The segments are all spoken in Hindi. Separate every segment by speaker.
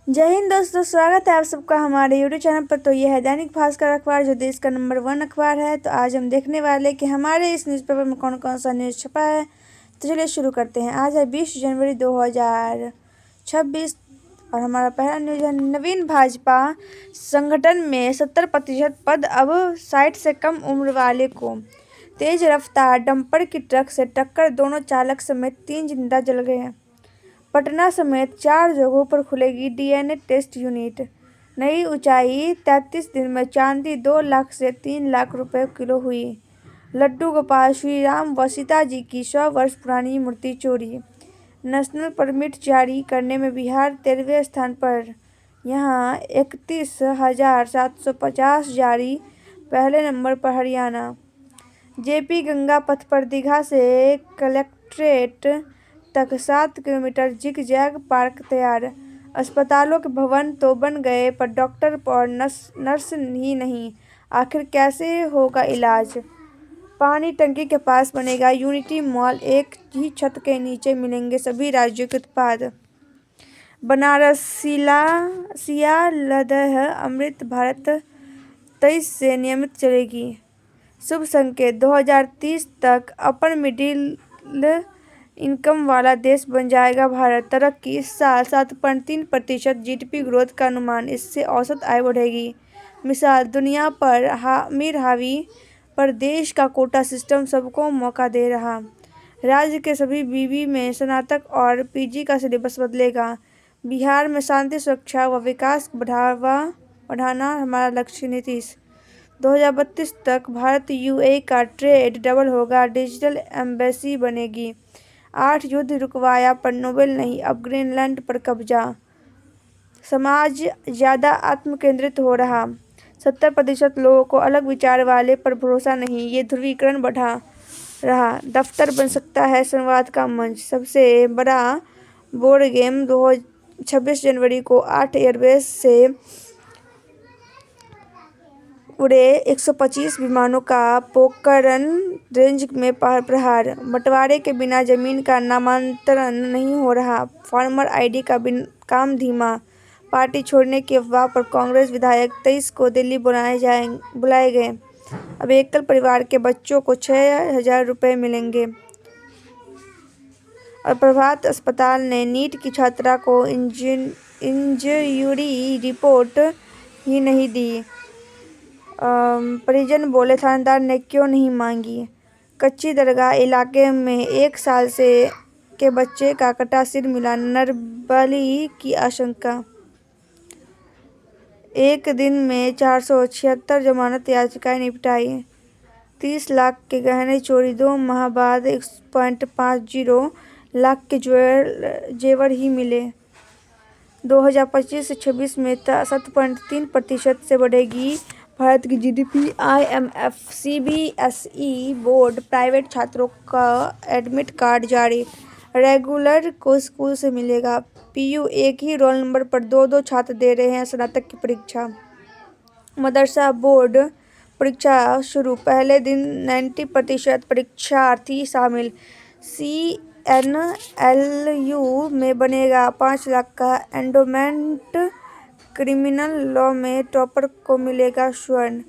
Speaker 1: जय हिंद दोस्तों, स्वागत है आप सबका हमारे यूट्यूब चैनल पर। तो यह है दैनिक भास्कर अखबार, जो देश का नंबर 1 अखबार है। तो आज हम देखने वाले कि हमारे इस न्यूज़पेपर में कौन कौन सा न्यूज़ छपा है। तो चलिए शुरू करते हैं। आज है 20 जनवरी 2026 और हमारा पहला न्यूज़ है, नवीन भाजपा संगठन में 70% पद अब 60 से कम उम्र वाले को। तेज रफ्तार डंपर की ट्रक से टक्कर, दोनों चालक समेत 3 जिंदा जल गए। पटना समेत 4 जगहों पर खुलेगी डीएनए टेस्ट यूनिट। नई ऊंचाई, 33 दिन में चांदी 2 लाख से 3 लाख रुपए किलो हुई। लड्डू गोपाल श्री राम व सीता जी की 100 वर्ष पुरानी मूर्ति चोरी। नेशनल परमिट जारी करने में बिहार 13वें स्थान पर, यहाँ 31,750 जारी। पहले नंबर पर हरियाणा। जेपी गंगा पथ पर दीघा से कलेक्ट्रेट तक 7 किलोमीटर जिग-जैग पार्क तैयार। अस्पतालों के भवन तो बन गए, पर डॉक्टर और नर्स ही नहीं। आखिर कैसे होगा इलाज। पानी टंकी के पास बनेगा यूनिटी मॉल, एक ही छत के नीचे मिलेंगे सभी राज्यों के उत्पाद। बनारसिया लदह अमृत भारत 23 से नियमित चलेगी। शुभ संकेत, 2030 तक अपर मिडिल इनकम वाला देश बन जाएगा भारत। तरक्की, इस साल 7.3% जीडीपी ग्रोथ का अनुमान, इससे औसत आय बढ़ेगी। मिसाल, दुनिया पर अमीर हावी पर देश का कोटा सिस्टम सबको मौका दे रहा। राज्य के सभी बीबी में स्नातक और पीजी का सिलेबस बदलेगा। बिहार में शांति, सुरक्षा व विकास बढ़ाना हमारा लक्ष्य। नीतीश, 2032 तक भारत यूएई का ट्रेड डबल होगा, डिजिटल एम्बेसी बनेगी। 8 युद्ध रुकवाया पर नोबेल नहीं, अब ग्रीनलैंड पर कब्जा। समाज ज़्यादा आत्मकेंद्रित हो रहा, 70% लोगों को अलग विचार वाले पर भरोसा नहीं, ये ध्रुवीकरण बढ़ा रहा। दफ्तर बन सकता है संवाद का मंच। सबसे बड़ा बोर्ड गेम, 26 जनवरी को 8 एयरबेस से उड़े 125 विमानों का पोखरण रेंज में प्रहार। बंटवारे के बिना जमीन का नामांतरण नहीं हो रहा, फार्मर आईडी का काम धीमा। पार्टी छोड़ने की अफवाह पर कांग्रेस विधायक 23 को दिल्ली बुलाए गए। अब एकल परिवार के बच्चों को 6,000 रुपये मिलेंगे। और प्रभात अस्पताल ने नीट की छात्रा को इंजरी रिपोर्ट ही नहीं दी। परिजन बोले, थानेदार ने क्यों नहीं मांगी। कच्ची दरगाह इलाके में 1 साल के बच्चे का कटा सिर मिला, नरबली की आशंका। एक दिन में 476 जमानत याचिकाएं निपटाई। 30 लाख के गहने चोरी, 2 माह बाद 1.50 लाख के जेवर ही मिले। 2025 से 26 में 7.3% से बढ़ेगी भारत की GDP. IMF, CBSE board private छात्रों का एडमिट कार्ड जारी, रेगुलर को स्कूल से मिलेगा। पीयू, एक ही रोल नंबर पर 2-2 छात्र दे रहे हैं स्नातक की परीक्षा। मदरसा बोर्ड परीक्षा शुरू, पहले दिन 90% परीक्षार्थी शामिल। सीएनएलयू में बनेगा 5 लाख का एंडोमेंट, क्रिमिनल लॉ में टॉपर को मिलेगा स्वर्ण।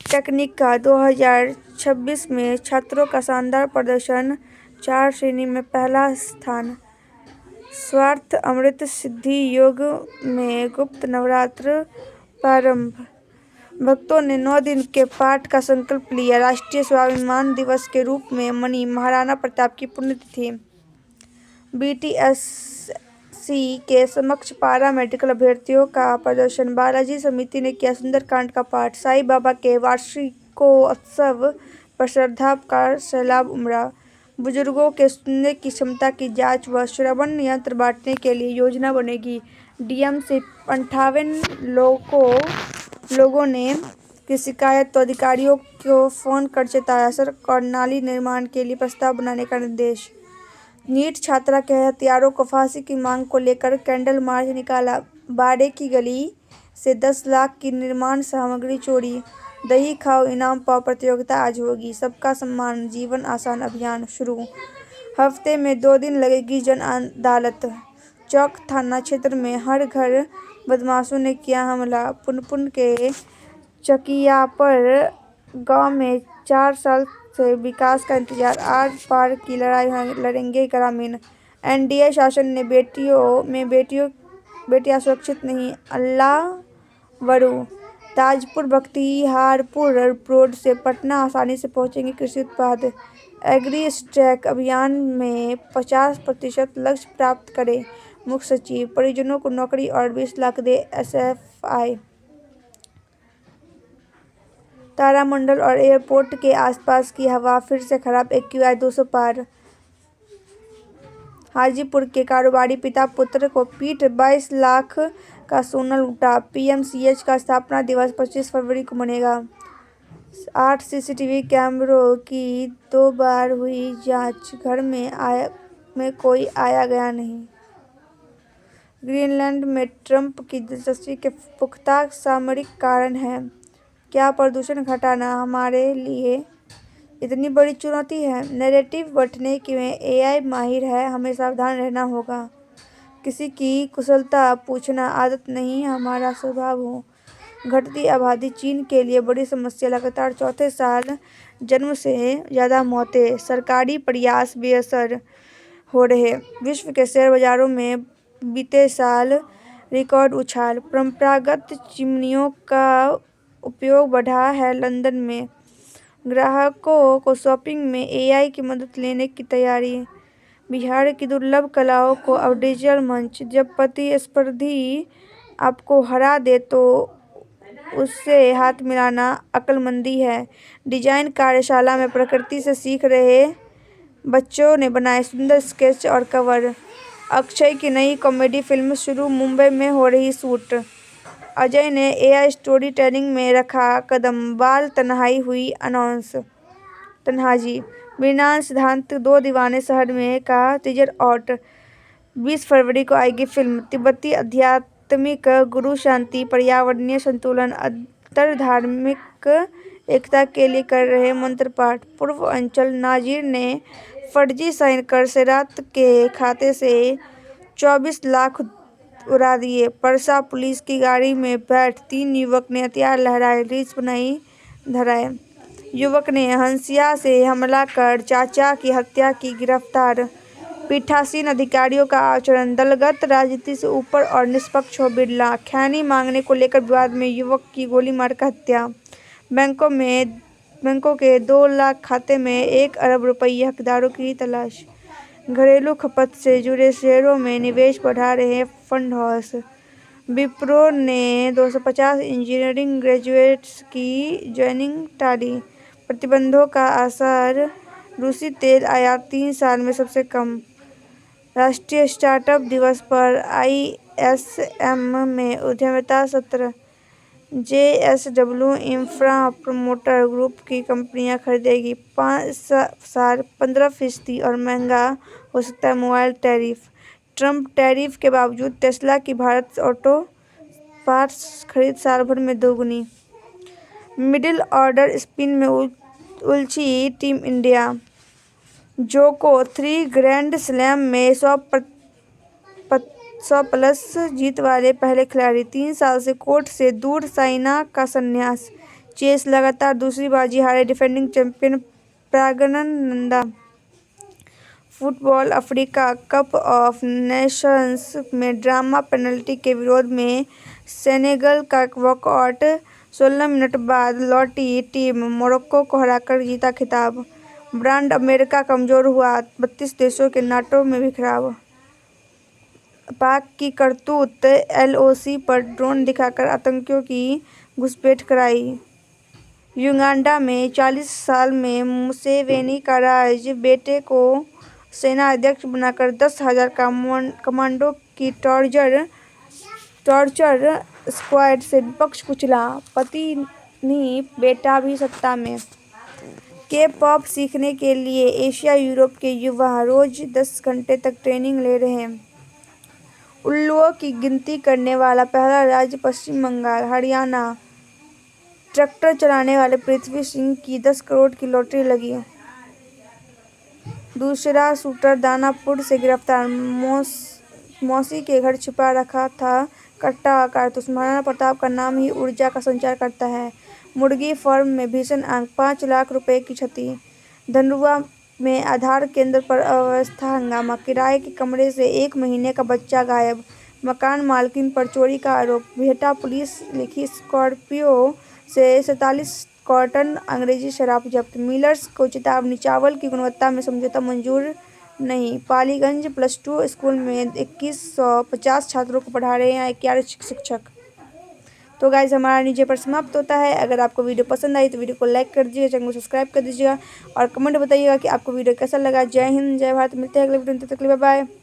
Speaker 1: टेक्निका, 2026 में छात्रों का शानदार प्रदर्शन, 4 श्रेणी में पहला स्थान। स्वार्थ अमृत सिद्धि योग में गुप्त नवरात्र प्रारंभ, भक्तों ने 9 दिन के पाठ का संकल्प लिया। राष्ट्रीय स्वाभिमान दिवस के रूप में मनी महाराणा प्रताप की पुण्यतिथि। बीटीएससी के समक्ष पारा मेडिकल अभ्यर्थियों का प्रदर्शन, बालाजी समिति ने किया सुंदरकांड का पाठ। साईं बाबा के वार्षिकोत्सव पर श्रद्धा का सैलाब उमड़ा। बुजुर्गों के सुनने की क्षमता की जांच व श्रवण यंत्र बांटने के लिए योजना बनेगी। डीएम से 58 लोगों ने की शिकायत, तो अधिकारियों को फोन कर चेताया। सड़क और नाली निर्माण के लिए प्रस्ताव बनाने का निर्देश। नीट छात्रा के हत्यारों को फांसी की मांग को लेकर कैंडल मार्च निकाला। बाड़े की गली से 10 लाख की निर्माण सामग्री चोरी। दही खाओ इनाम पाओ प्रतियोगिता आज होगी। सबका सम्मान जीवन आसान अभियान शुरू, हफ्ते में 2 दिन लगेगी जन अदालत। चौक थाना क्षेत्र में हर घर बदमाशों ने किया हमला। पुनपुन के चकियापर गांव में 4 साल से विकास का इंतजार, आर पार की लड़ाई लड़ेंगे ग्रामीण। एनडीए शासन ने बेटियां सुरक्षित नहीं, अल्लाह वरू। ताजपुर बख्तियारपुर रोड से पटना आसानी से पहुंचेंगे कृषि उत्पाद। एग्री स्टैक अभियान में 50% लक्ष्य प्राप्त करे मुख्य सचिव। परिजनों को नौकरी और 20 लाख दे एसएफआई। तारामंडल और एयरपोर्ट के आसपास की हवा फिर से खराब, एक्यूआई 200 पार। हाजीपुर के कारोबारी पिता पुत्र को पीट 22 लाख का सोना लूटा। पीएमसीएच का स्थापना दिवस 25 फरवरी को मनेगा। 8 सीसीटीवी कैमरों की 2 बार हुई जांच, घर में कोई आया गया नहीं। ग्रीनलैंड में ट्रंप की दिलचस्पी के पुख्ता सामरिक कारण हैं। क्या प्रदूषण घटाना हमारे लिए इतनी बड़ी चुनौती है? नैरेटिव बढ़ने में एआई माहिर है, हमें सावधान रहना होगा। किसी की कुशलता पूछना आदत नहीं, हमारा स्वभाव हो। घटती आबादी चीन के लिए बड़ी समस्या, लगातार चौथे साल जन्म से ज़्यादा मौतें, सरकारी प्रयास बेअसर हो रहे। विश्व के शेयर बाजारों में बीते साल रिकॉर्ड उछाल। परंपरागत चिमनियों का उपयोग बढ़ा है, लंदन में ग्राहकों को शॉपिंग में एआई की मदद लेने की तैयारी। बिहार की दुर्लभ कलाओं को अब डिजिटल मंच। जब प्रतिस्पर्धी आपको हरा दे तो उससे हाथ मिलाना अक्लमंदी है। डिजाइन कार्यशाला में प्रकृति से सीख रहे बच्चों ने बनाए सुंदर स्केच और कवर। अक्षय की नई कॉमेडी फिल्म शुरू, मुंबई में हो रही शूट। अजय ने एआई स्टोरी टेलिंग में रखा कदम, बाल तन्हाई हुई अनाउंस। तन्हाजी मृणाल सिद्धांत 2 दीवाने शहर में का टीजर आउट। 20 फरवरी को आएगी फिल्म। तिब्बती आध्यात्मिक गुरु शांति, पर्यावरणीय संतुलन, अंतरधार्मिक एकता के लिए कर रहे मंत्र पाठ। पूर्व अंचल नाजिर ने फर्जी साइन कर सेरात के खाते से 24 लाख उड़ा दिए। परसा पुलिस की गाड़ी में बैठ 3 युवक ने हथियार लहराए, रीछ बनाई धराए। युवक ने हंसिया से हमला कर चाचा की हत्या की, गिरफ्तार। पीठासीन अधिकारियों का आचरण, दलगत राजनीति से ऊपर और निष्पक्ष हो बिरला। खैनी मांगने को लेकर विवाद में युवक की गोली मारकर हत्या। बैंकों के 2 लाख खाते में 1 अरब रुपये, हकदारों की तलाश। घरेलू खपत से जुड़े शेयरों में निवेश बढ़ा रहे फंड हाउस। विप्रो ने 250 इंजीनियरिंग ग्रेजुएट्स की ज्वाइनिंग टाली। प्रतिबंधों का असर, रूसी तेल आयात 3 साल में सबसे कम। राष्ट्रीय स्टार्टअप दिवस पर आईएसएम में उद्यमिता सत्र। जेएसडब्ल्यू इंफ्रा प्रमोटर ग्रुप की कंपनियां खरीदेगी। 5 साल 15% और महंगा हो सकता है मोबाइल टैरिफ। ट्रंप टैरिफ के बावजूद टेस्ला की भारत ऑटो पार्ट्स खरीद साल भर में दोगुनी। मिडिल ऑर्डर स्पिन में उलझी टीम इंडिया। जोको 3 ग्रैंड स्लैम में 100+ जीत वाले पहले खिलाड़ी। 3 साल से कोर्ट से दूर, साइना का संन्यास। चेस लगातार दूसरी बाजी हारे defending champion Praggnanandhaa. Football Africa cup of Nations में ड्रामा पेनल्टी के विरोध में सेनेगल का वॉकआउट। 16 मिनट बाद लौटी टीम, मोरक्को को हराकर जीता खिताब। ब्रांड अमेरिका कमजोर हुआ, 32 देशों के नाटो में बिखराव। पाक की करतूत, एलओसी पर ड्रोन दिखाकर आतंकियों की घुसपैठ कराई। युगांडा में 40 साल में मुसेवेनी का राज, बेटे को सेना अध्यक्ष बनाकर 10,000 कमांडो की टॉर्चर स्क्वाड से विपक्ष कुचला। पत्नी बेटा भी सत्ता में। के-पॉप सीखने के लिए एशिया यूरोप के युवा रोज 10 घंटे तक ट्रेनिंग ले रहे हैं। उल्लुओं की गिनती करने वाला पहला राज्य पश्चिम बंगाल। हरियाणा ट्रैक्टर चलाने वाले पृथ्वी सिंह की 10 करोड़ की लॉटरी लगी। दूसरा शूटर दानापुर से गिरफ्तार, मौसी के घर छिपा रखा था कट्टा कारतूस। महाराणा प्रताप का नाम ही ऊर्जा का संचार करता है। मुर्गी फार्म में भीषण आग, 5 लाख रुपए की क्षति। धनरुआ में आधार केंद्र पर अव्यवस्था, हंगामा। किराए के कमरे से 1 महीने का बच्चा गायब। मकान मालकिन पर चोरी का आरोप। बिहटा पुलिस लिखी स्कॉर्पियो से 47 कार्टन अंग्रेजी शराब जब्त। मिलर्स को चेतावनी, चावल की गुणवत्ता में समझौता मंजूर नहीं। पालीगंज +2 स्कूल में 2150 छात्रों को पढ़ा रहे हैं 11 शिक्षक। तो गाइज हमारा नीचे पर समाप्त होता है। अगर आपको वीडियो पसंद आई तो वीडियो को लाइक कर दीजिएगा, चैनल को सब्सक्राइब कर दीजिएगा और कमेंट बताइएगा कि आपको वीडियो कैसा लगा। जय हिंद, जय भारत। मिलते हैं अगले वीडियो में, तब तक के लिए बाय बाय।